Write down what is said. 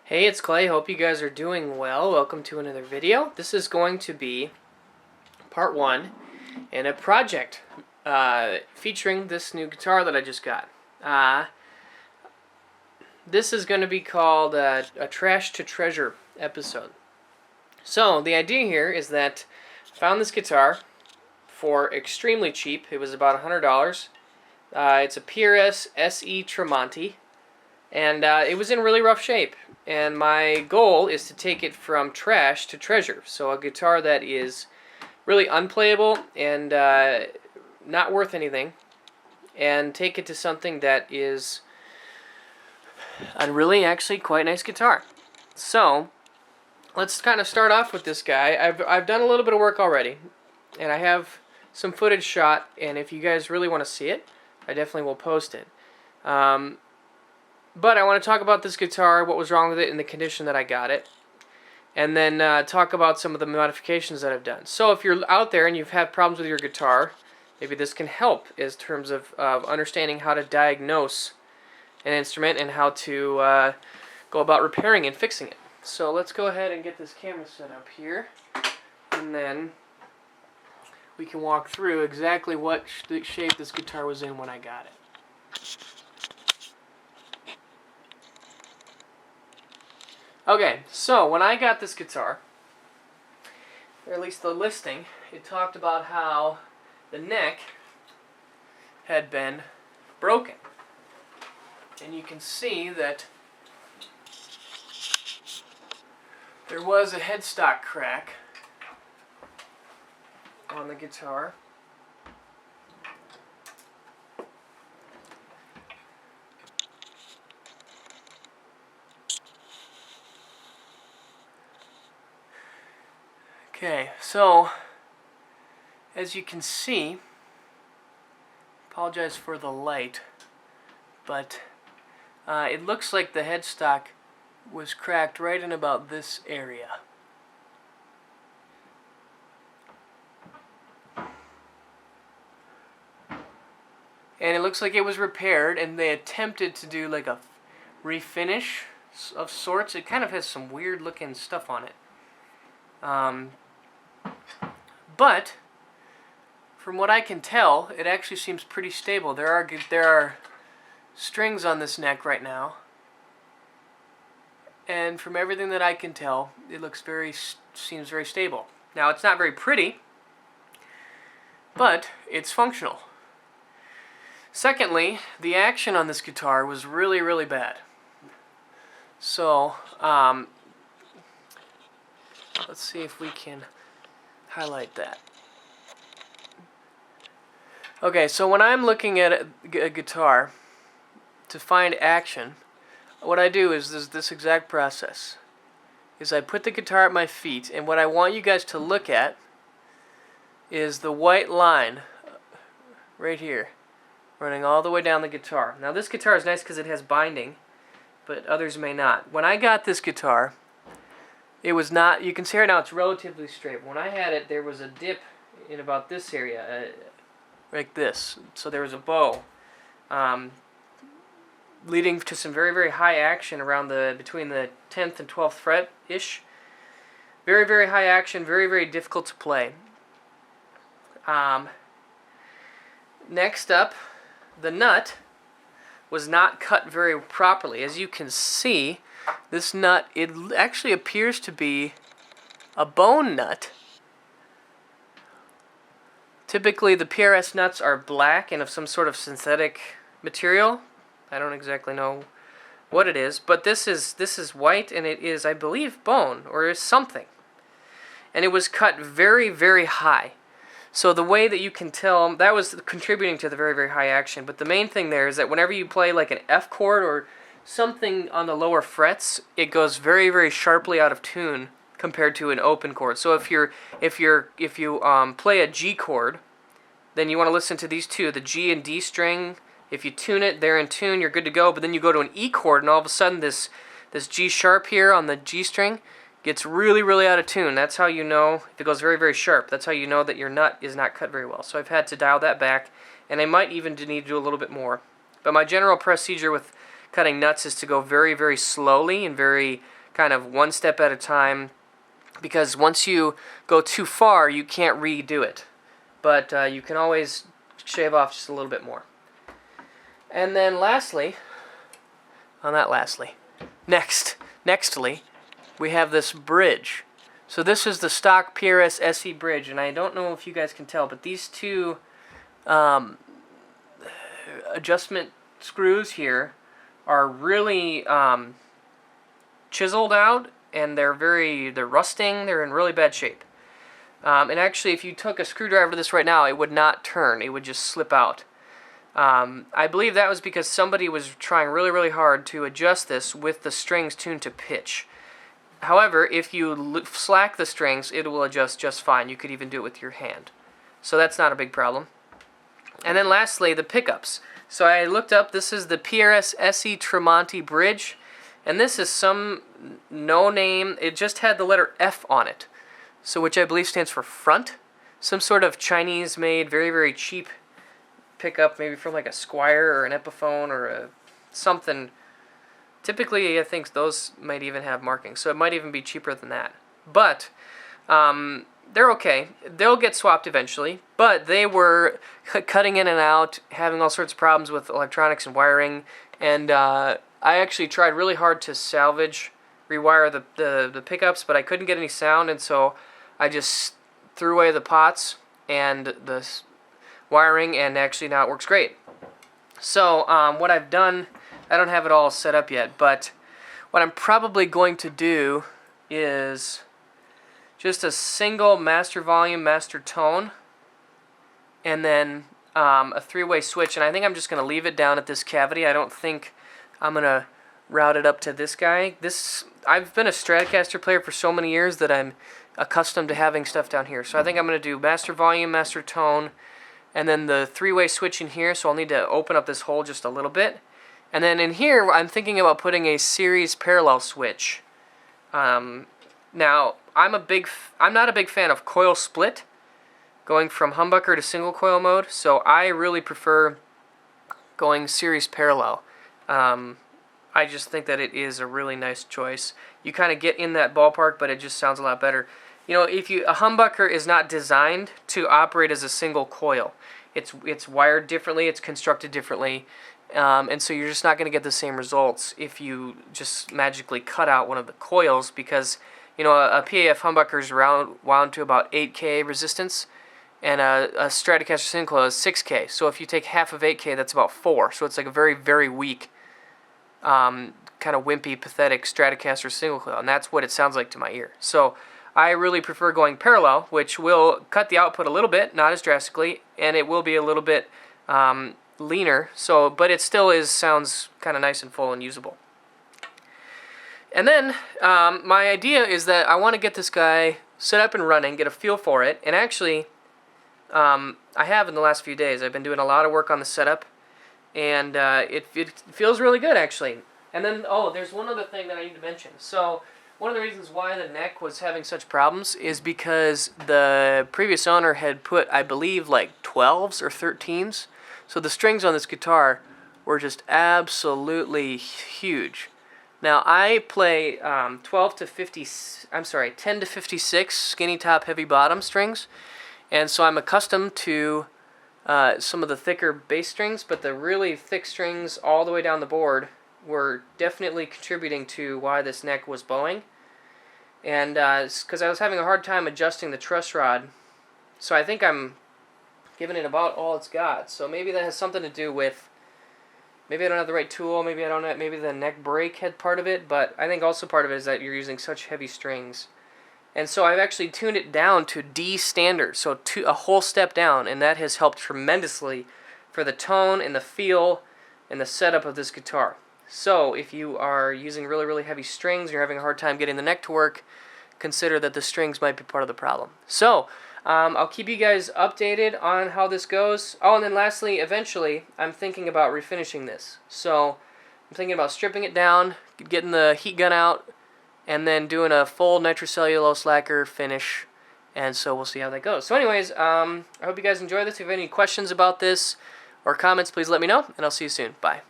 Hey, it's Clay. Hope you guys are doing well. Welcome to another video. This is going to be part one in a project featuring this new guitar that I just got. This is going to be called a Trash to Treasure episode. So the idea here is that I found this guitar for extremely cheap. It was about $100. It's a PRS SE Tremonti. And it was in really rough shape. And my goal is to take it from trash to treasure. So a guitar that is really unplayable and not worth anything. And take it to something that is a really actually quite nice guitar. So let's kind of start off with this guy. I've done a little bit of work already. And I have some footage shot. And if you guys really want to see it, I definitely will post it. But I want to talk about this guitar, what was wrong with it, and the condition that I got it. And then talk about some of the modifications that I've done. So if you're out there and you've had problems with your guitar, maybe this can help in terms of understanding how to diagnose an instrument and how to go about repairing and fixing it. So let's go ahead and get this camera set up here. And then we can walk through exactly what shape this guitar was in when I got it. Okay, so when I got this guitar, or at least the listing, it talked about how the neck had been broken. And you can see that there was a headstock crack on the guitar. Okay, so as you can see, apologize for the light, but it looks like the headstock was cracked right in about this area. And it looks like it was repaired, and they attempted to do like a refinish of sorts. It kind of has some weird looking stuff on it. But from what I can tell, it actually seems pretty stable. There are strings on this neck right now, and from everything that I can tell, it seems very stable. Now, it's not very pretty, but it's functional. Secondly, the action on this guitar was really, really bad. So let's see if we can highlight that. Okay, so when I'm looking at a guitar to find action, what I do is this exact process. I put the guitar at my feet, and what I want you guys to look at is the white line right here, running all the way down the guitar. Now this guitar is nice because it has binding, but others may not. When I got this guitar, it was not, you can see right now it's relatively straight. When I had it, there was a dip in about this area, like this. So there was a bow, leading to some very, very high action around between the 10th and 12th fret-ish. Very, very high action, very, very difficult to play. Next up, the nut was not cut very properly. As you can see, this nut, it actually appears to be a bone nut. Typically the PRS nuts are black and of some sort of synthetic material. I don't exactly know what it is, but this is white, and it is, I believe, bone or is something. And it was cut very, very high. So the way that you can tell, that was contributing to the very, very high action. But the main thing there is that whenever you play like an F chord or something on the lower frets, it goes very, very sharply out of tune compared to an open chord. So if you play a G chord, then you want to listen to these two, the G and D string. If you tune it, they're in tune, you're good to go. But then you go to an E chord, and all of a sudden this G sharp here on the G string gets really, really out of tune. That's how you know, if it goes very, very sharp, that's how you know that your nut is not cut very well. So I've had to dial that back, and I might even need to do a little bit more. But my general procedure with cutting nuts is to go very, very slowly and very kind of one step at a time, because once you go too far, you can't redo it. But you can always shave off just a little bit more. And then nextly, we have this bridge. So this is the stock PRS SE bridge, and I don't know if you guys can tell, but these two adjustment screws here are really chiseled out, and they're rusting. They're in really bad shape. And actually, if you took a screwdriver to this right now, it would not turn. It would just slip out. I believe that was because somebody was trying really, really hard to adjust this with the strings tuned to pitch. However, if you slack the strings, it will adjust just fine. You could even do it with your hand. So that's not a big problem. And then lastly, the pickups. So I looked up, this is the PRS SE Tremonti bridge. And this is some no name, it just had the letter F on it. So which I believe stands for front. Some sort of Chinese made, very, very cheap pickup, maybe from like a Squire or an Epiphone or something. Typically, I think those might even have markings, so it might even be cheaper than that. But they're okay. They'll get swapped eventually, but they were cutting in and out, having all sorts of problems with electronics and wiring, and I actually tried really hard to rewire the pickups, but I couldn't get any sound, and so I just threw away the pots and the wiring, and actually now it works great. So what I've done, I don't have it all set up yet, but what I'm probably going to do is just a single master volume, master tone, and then a three-way switch, and I think I'm just going to leave it down at this cavity. I don't think I'm going to route it up to this guy. I've been a Stratocaster player for so many years that I'm accustomed to having stuff down here. So I think I'm going to do master volume, master tone, and then the three-way switch in here, so I'll need to open up this hole just a little bit. And then in here, I'm thinking about putting a series parallel switch. Now, I'm not a big fan of coil split, going from humbucker to single coil mode, so I really prefer going series parallel. I just think that it is a really nice choice. You kind of get in that ballpark, but it just sounds a lot better. You know, a humbucker is not designed to operate as a single coil. It's wired differently, it's constructed differently, and so you're just not going to get the same results if you just magically cut out one of the coils, because you know a PAF humbucker is wound to about 8K resistance, and a Stratocaster single coil is 6K. So if you take half of 8K, that's about 4. So it's like a very, very weak, kind of wimpy, pathetic Stratocaster single coil, and that's what it sounds like to my ear. So I really prefer going parallel, which will cut the output a little bit, not as drastically, and it will be a little bit leaner. But it still sounds kind of nice and full and usable. And then my idea is that I want to get this guy set up and running, get a feel for it, and actually I have in the last few days. I've been doing a lot of work on the setup, and it feels really good actually. And then there's one other thing that I need to mention. So one of the reasons why the neck was having such problems is because the previous owner had put, I believe, like 12s or 13s. So the strings on this guitar were just absolutely huge. Now I play 10 to 56 skinny top, heavy bottom strings, and so I'm accustomed to some of the thicker bass strings, but the really thick strings all the way down the board were definitely contributing to why this neck was bowing. And because I was having a hard time adjusting the truss rod, so I think I'm giving it about all it's got. So maybe that has something to do with, maybe I don't have the right tool, maybe the neck brake had part of it, but I think also part of it is that you're using such heavy strings. And so I've actually tuned it down to D standard, so a whole step down, and that has helped tremendously for the tone and the feel and the setup of this guitar. So if you are using really, really heavy strings, you're having a hard time getting the neck to work, consider that the strings might be part of the problem. So I'll keep you guys updated on how this goes. Oh, and then lastly, eventually, I'm thinking about refinishing this. So I'm thinking about stripping it down, getting the heat gun out, and then doing a full nitrocellulose lacquer finish. And so we'll see how that goes. So anyways, I hope you guys enjoy this. If you have any questions about this or comments, please let me know, and I'll see you soon. Bye.